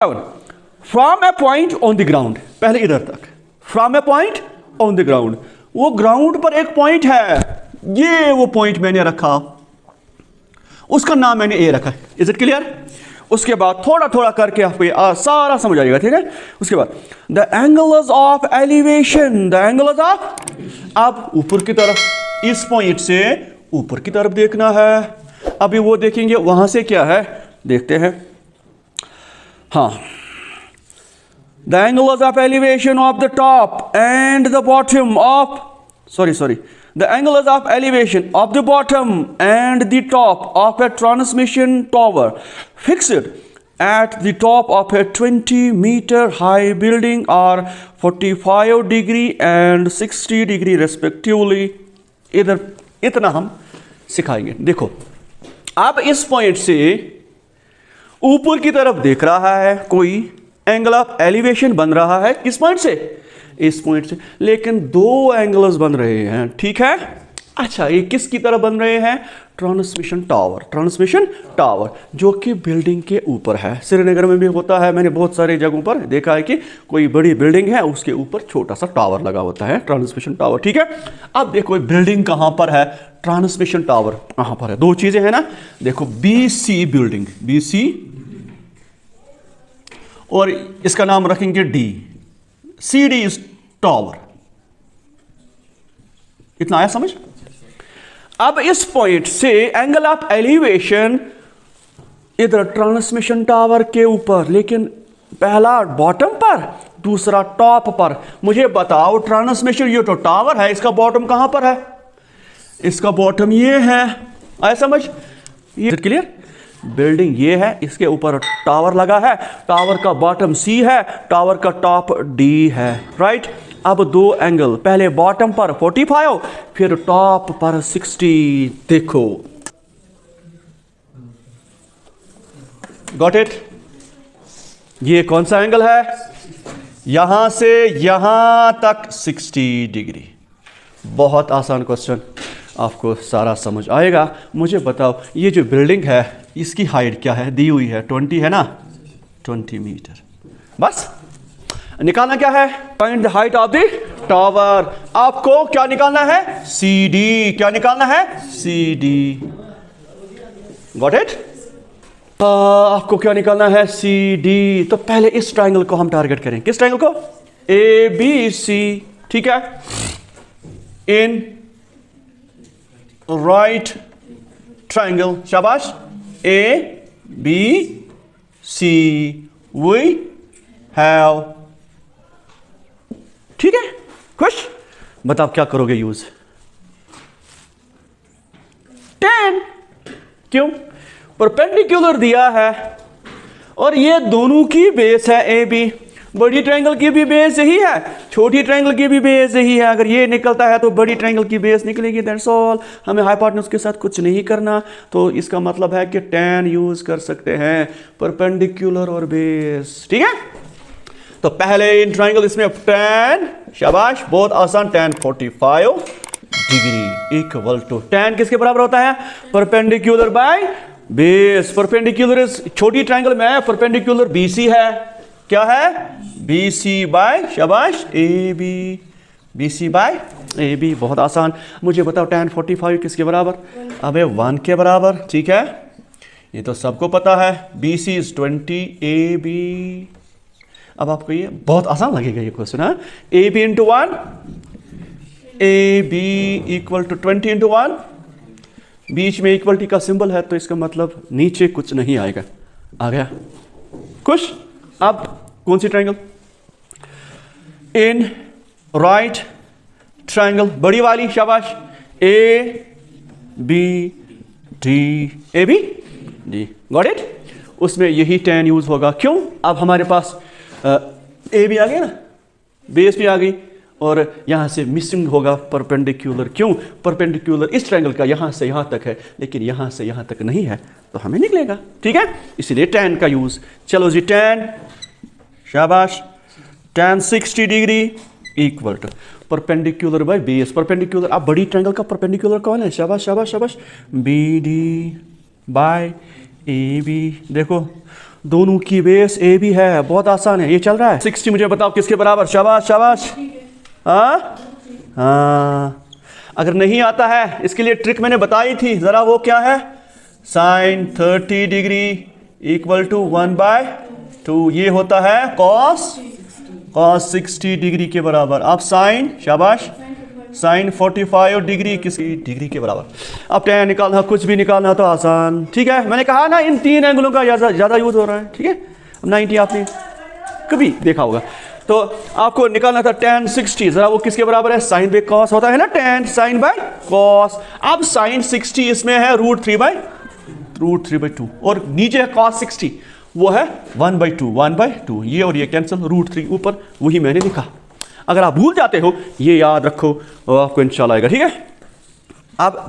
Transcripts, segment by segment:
From A point on the ground, पहले इधर तक, from A point on the ground, वो ग्राउंड पर एक पॉइंट है, ये वो पॉइंट मैंने रखा, उसका नाम मैंने ए रखा। Is it clear? उसके बाद थोड़ा थोड़ा करके आपको ये सारा समझ आएगा, ठीक है। उसके बाद the angles of elevation, the angles of, अब ऊपर की तरफ, इस पॉइंट से ऊपर की तरफ देखना है। अभी वो देखेंगे वहां से क्या है, देखते हैं। हाँ, the angles of elevation of the top and the bottom of, sorry the angles of elevation of the bottom and the top of a transmission tower fixed at the top of a 20-meter high building are 45 degree and 60 degree respectively। इधर इतना हम सिखाएंगे। देखो, अब इस point से ऊपर की तरफ देख रहा है कोई, एंगल ऑफ एलिवेशन बन रहा है किस पॉइंट से, इस पॉइंट से, लेकिन दो एंगल्स बन रहे हैं, ठीक है। अच्छा, ये किसकी तरह बन रहे हैं, ट्रांसमिशन टावर, ट्रांसमिशन टावर जो कि बिल्डिंग के ऊपर है। श्रीनगर में भी होता है, मैंने बहुत सारे जगहों पर देखा है कि कोई बड़ी बिल्डिंग है, उसके ऊपर छोटा सा टावर लगा होता है, ट्रांसमिशन टावर, ठीक है। अब देखो बिल्डिंग कहां पर है, ट्रांसमिशन टावर कहां पर है, दो चीजें हैं ना। देखो BC बिल्डिंग, BC, और इसका नाम रखेंगे D, CD इज टावर। इतना आया समझ? अब इस पॉइंट से एंगल ऑफ एलिवेशन इधर ट्रांसमिशन टावर के ऊपर, लेकिन पहला बॉटम पर, दूसरा टॉप पर। मुझे बताओ, ट्रांसमिशन ये तो टावर है, इसका बॉटम कहां पर है, इसका बॉटम ये है। आया समझ? ये क्लियर? बिल्डिंग ये है, इसके ऊपर टावर लगा है, टावर का बॉटम C है, टावर का टॉप D है, राइट। अब दो एंगल, पहले बॉटम पर 45, फिर टॉप पर 60। देखो, गॉट इट? ये कौन सा एंगल है, यहां से यहां तक 60 डिग्री। बहुत आसान क्वेश्चन, आपको सारा समझ आएगा। मुझे बताओ, ये जो बिल्डिंग है इसकी हाइट क्या है, दी हुई है 20 है ना, 20 मीटर। बस निकालना क्या है, find the height of the tower. आपको क्या निकालना है, CD। क्या निकालना है, CD। Got it? आपको क्या निकालना है, CD। तो पहले इस ट्राइंगल को हम टारगेट करें, किस ट्राइंगल को, ABC, ठीक है। इन राइट ट्राइंगल, शाबाश, ABC we have, ठीक है। खुश? बताओ क्या करोगे यूज, tan। क्यों? परपेंडिकुलर दिया है और ये दोनों की बेस है AB। बड़ी ट्रायंगल की भी बेस यही है, छोटी ट्रायंगल की भी बेस यही है। अगर ये निकलता है तो बड़ी ट्रायंगल की बेस निकलेगी, दैट्स ऑल। हमें हाइपोटेन्यूज के साथ कुछ नहीं करना। तो इसका मतलब है कि tan यूज कर सकते हैं, परपेंडिकुलर और बेस, ठीक है। तो पहले इन ट्रायंगल इसमें tan, शाबाश, बहुत आसान, tan 45 degree equal to, tan किसके बराबर होता है, perpendicular by base. Perpendicular is, छोटी ट्रायंगल में परपेंडिकुलर BC है, क्या है, BC बाय, शाबाश, AB, BC बाय AB। बहुत आसान। मुझे बताओ tan 45 किसके बराबर, अबे 1 के बराबर, ठीक है। ये तो सबको पता है, BC इज 20, AB। अब आपको ये बहुत आसान लगेगा ये क्वेश्चन है, AB into 1, AB equal to 20 into 1। बीच में इक्वलिटी का सिंबल है तो इसका मतलब नीचे कुछ नहीं आएगा। आ गया? खुश? अब कौन सी ट्रायंगल, इन राइट ट्रायंगल, बड़ी वाली, शाबाश, ABD, ABD, गॉट इट। उसमें यही tan यूज होगा। क्यों? अब हमारे पास AB आ गया ना, बेस भी आ गई, और यहां से मिसिंग होगा परपेंडिकुलर। क्यों? परपेंडिकुलर इस ट्रायंगल का यहां से यहां तक है, लेकिन यहां से यहां तक नहीं है, तो हमें निकलेगा, ठीक है। इसलिए tan का यूज। चलो जी, tan, शाबाश, tan 60 degree equal to perpendicular by base. Perpendicular, अब बड़ी ट्रायंगल का परपेंडिकुलर कौन है, शाबाश शाबाश शाबाश, BD बाय AB। देखो दोनों की बेस ए भी है, बहुत आसान है, ये चल रहा है। 60 मुझे बताओ किसके बराबर? शाबाश शाबाश। हाँ, अगर नहीं आता है इसके लिए ट्रिक मैंने बताई थी, जरा वो क्या है? साइन 30 डिग्री इक्वल टू 1/2, ये होता है कॉस 60 डिग्री के बराबर। अब साइन, शाबाश, साइन 45 डिग्री किसी डिग्री के बराबर। अब tan निकालना, कुछ भी निकालना तो आसान, ठीक है। मैंने कहा ना इन 3 एंगलों का ज़्यादा यूज हो रहा है, ठीक है। अब 90 आपने कभी देखा होगा, तो आपको निकालना था tan 60, जरा वो किसके बराबर है? साइन बाई कॉस होता है ना, tan साइन बाई कॉस। अब साइन 60 इसमें है √3/2 और नीचे है cos 60, वो है 1/2, ये और ये कैंसिल, √3 ऊपर, वही मैंने लिखा। अगर आप भूल जाते हो ये याद रखो और आपको इंशाल्लाह आएगा, ठीक है। अब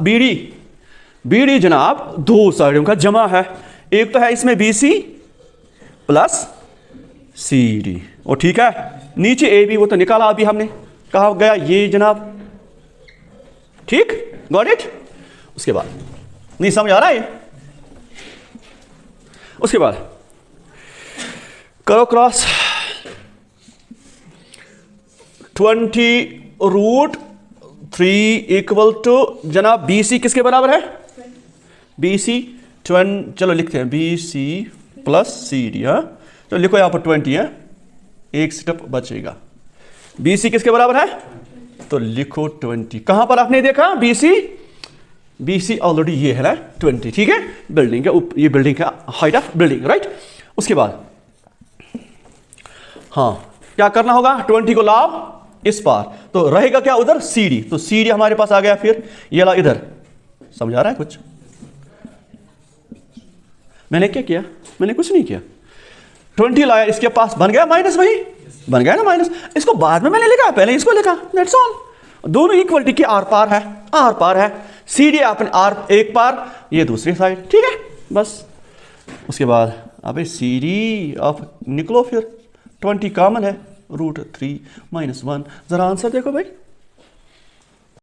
BD जनाब 2 साइडों का जमा है, एक तो है इसमें BC प्लस CD, और ठीक है नीचे AB, वो तो निकाला अभी हमने, कहा गया ये जनाब, ठीक, गॉट इट। उसके बाद नहीं समझ आ रहा है, उसके बाद करो क्रॉस 20√3 इक्वल टू जनाब BC किसके बराबर है? BC 20, चलो लिखते हैं BC प्लस CD, हाँ तो लिखो यहाँ पर 20 है, एक स्टेप बचेगा। BC किसके बराबर है? तो लिखो 20। कहां पर आपने देखा BC ऑलरेडी ये है ना 20, ठीक है। बिल्डिंग का ये बिल्डिंग का हाइट ऑफ बिल्डिंग, राइट। उसके बाद हाँ क्या करना होगा? 20 को लाओ इस पार, तो रहेगा क्या उधर? CD, तो CD हमारे पास आ गया, फिर ये ला इधर। समझ आ रहा है कुछ? मैंने क्या किया? मैंने कुछ नहीं किया। 20 लाया, इसके पास बन गया माइनस, वही बन गया ना माइनस। इसको बाद में मैंने लिखा, पहले इसको लिखा, दैट्स ऑल। दोनों इक्वलिटी के आर पार है। CD अपने आर एक पार, ये दूसरी साइड, ठीक है बस। उसके बाद अबे CD आप निकलो, फिर 20 कॉमन है, √3 - 1। जरा आंसर देखो भाई।